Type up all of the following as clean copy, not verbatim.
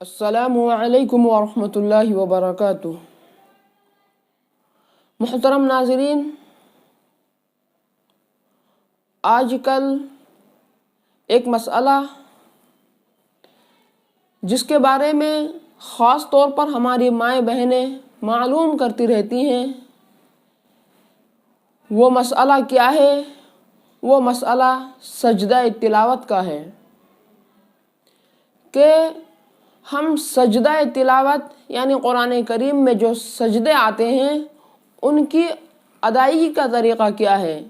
السلام علیکم ورحمۃ اللہ وبرکاتہ۔ محترم ناظرین، آج کل ایک مسئلہ جس کے بارے میں خاص طور پر ہماری مائیں بہنیں معلوم کرتی رہتی ہیں، وہ مسئلہ کیا ہے؟ وہ مسئلہ سجدہ تلاوت کا ہے کہ ہم سجدہ تلاوت یعنی قرآن کریم میں جو سجدے آتے ہیں ان کی ادائیگی کا طریقہ کیا ہے،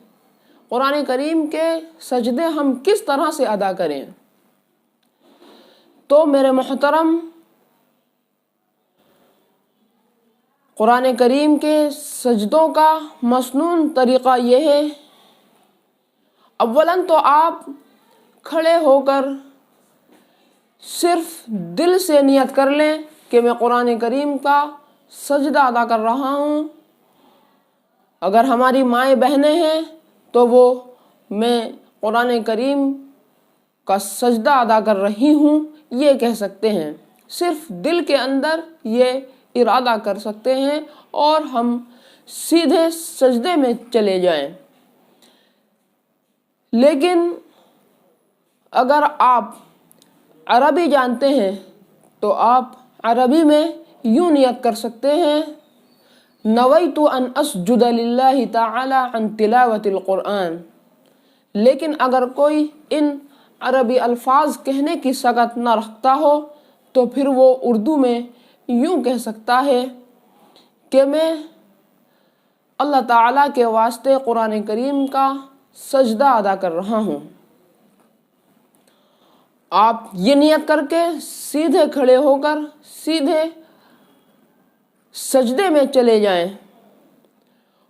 قرآن کریم کے سجدے ہم کس طرح سے ادا کریں۔ تو میرے محترم، قرآن کریم کے سجدوں کا مسنون طریقہ یہ ہے، اولاً تو آپ کھڑے ہو کر صرف دل سے نیت کر لیں کہ میں قرآن کریم کا سجدہ ادا کر رہا ہوں۔ اگر ہماری مائیں بہنیں ہیں تو وہ میں قرآن کریم کا سجدہ ادا کر رہی ہوں یہ کہہ سکتے ہیں، صرف دل کے اندر یہ ارادہ کر سکتے ہیں اور ہم سیدھے سجدے میں چلے جائیں۔ لیکن اگر آپ عربی جانتے ہیں تو آپ عربی میں یوں نیت کر سکتے ہیں، نویت ان اسجد للہ تعالی عن تلاوت القرآن۔ لیکن اگر کوئی ان عربی الفاظ کہنے کی سعادت نہ رکھتا ہو تو پھر وہ اردو میں یوں کہہ سکتا ہے کہ میں اللہ تعالیٰ کے واسطے قرآن کریم کا سجدہ ادا کر رہا ہوں۔ آپ یہ نیت کر کے سیدھے کھڑے ہو کر سیدھے سجدے میں چلے جائیں۔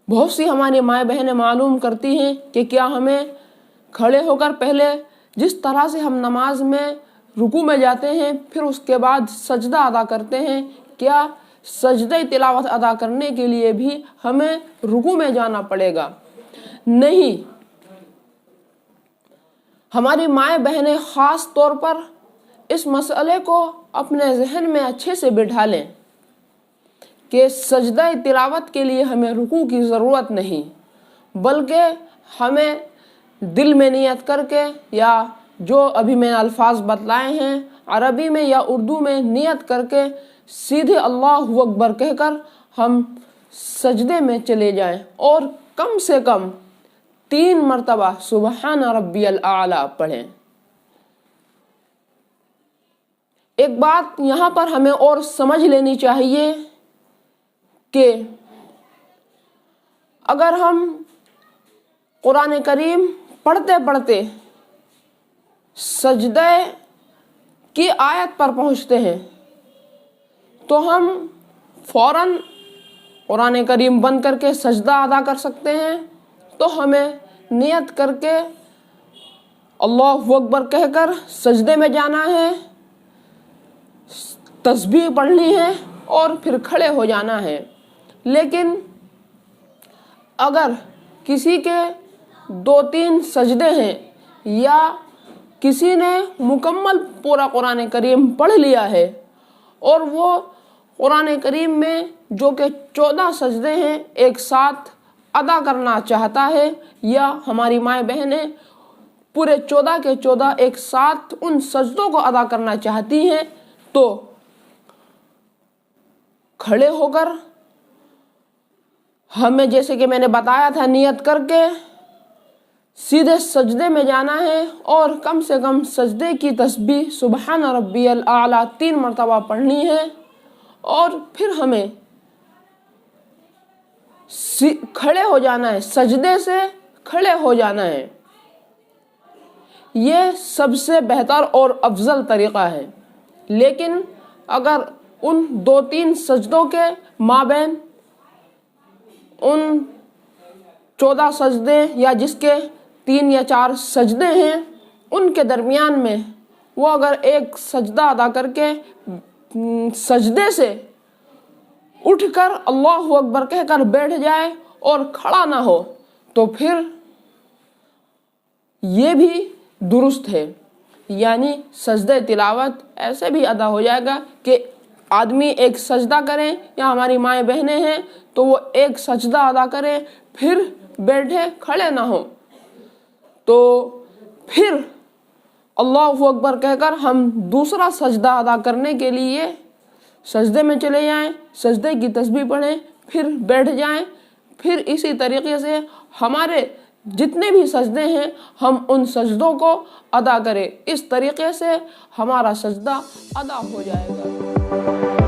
بہت سی ہماری مائیں بہنیں معلوم کرتی ہیں کہ کیا ہمیں کھڑے ہو کر پہلے جس طرح سے ہم نماز میں رکوع میں جاتے ہیں پھر اس کے بعد سجدہ ادا کرتے ہیں، کیا سجدہ تلاوت ادا کرنے کے لیے بھی ہمیں رکوع میں جانا پڑے گا؟ نہیں، ہماری مائیں بہنیں خاص طور پر اس مسئلے کو اپنے ذہن میں اچھے سے بٹھا لیں کہ سجدہ تلاوت کے لیے ہمیں رکوع کی ضرورت نہیں، بلکہ ہمیں دل میں نیت کر کے یا جو ابھی میں الفاظ بتلائے ہیں عربی میں یا اردو میں نیت کر کے سیدھے اللہ اکبر کہہ کر ہم سجدے میں چلے جائیں اور کم سے کم 3 مرتبہ سبحان ربی الاعلی پڑھیں۔ ایک بات یہاں پر ہمیں اور سمجھ لینی چاہیے کہ اگر ہم قرآن کریم پڑھتے پڑھتے سجدے کی آیت پر پہنچتے ہیں تو ہم فوراً قرآن کریم بند کر کے سجدہ ادا کر سکتے ہیں، تو ہمیں نیت کر کے اللہ اکبر کہہ کر سجدے میں جانا ہے، تسبیح پڑھنی ہے اور پھر کھڑے ہو جانا ہے۔ لیکن اگر کسی کے 2-3 سجدے ہیں یا کسی نے مکمل پورا قرآن کریم پڑھ لیا ہے اور وہ قرآن کریم میں جو کہ 14 سجدے ہیں ایک ساتھ ادا کرنا چاہتا ہے، یا ہماری مائیں بہنیں پورے 14 کے 14 ایک ساتھ ان سجدوں کو ادا کرنا چاہتی ہیں، تو کھڑے ہو کر ہمیں جیسے کہ میں نے بتایا تھا نیت کر کے سیدھے سجدے میں جانا ہے اور کم سے کم سجدے کی تسبیح سبحان ربی الاعلی 3 مرتبہ پڑھنی ہے، اور پھر ہمیں کھڑے ہو جانا ہے، سجدے سے کھڑے ہو جانا ہے۔ یہ سب سے بہتر اور افضل طریقہ ہے۔ لیکن اگر ان 2-3 سجدوں کے مابین ان 14 سجدے یا جس کے 3 یا 4 سجدے ہیں ان کے درمیان میں وہ اگر ایک سجدہ ادا کر کے سجدے سے اٹھ کر اللہ اکبر کہہ کر بیٹھ جائے اور کھڑا نہ ہو تو پھر یہ بھی درست ہے۔ یعنی سجدہ تلاوت ایسے بھی ادا ہو جائے گا کہ آدمی ایک سجدہ کریں یا ہماری مائیں بہنیں ہیں تو وہ ایک سجدہ ادا کریں پھر بیٹھے کھڑے نہ ہوں، تو پھر اللہ اکبر کہہ کر ہم دوسرا سجدہ ادا کرنے کے لیے سجدے میں چلے جائیں، سجدے کی تسبیح پڑھیں، پھر بیٹھ جائیں، پھر اسی طریقے سے ہمارے جتنے بھی سجدے ہیں ہم ان سجدوں کو ادا کریں۔ اس طریقے سے ہمارا سجدہ ادا ہو جائے گا۔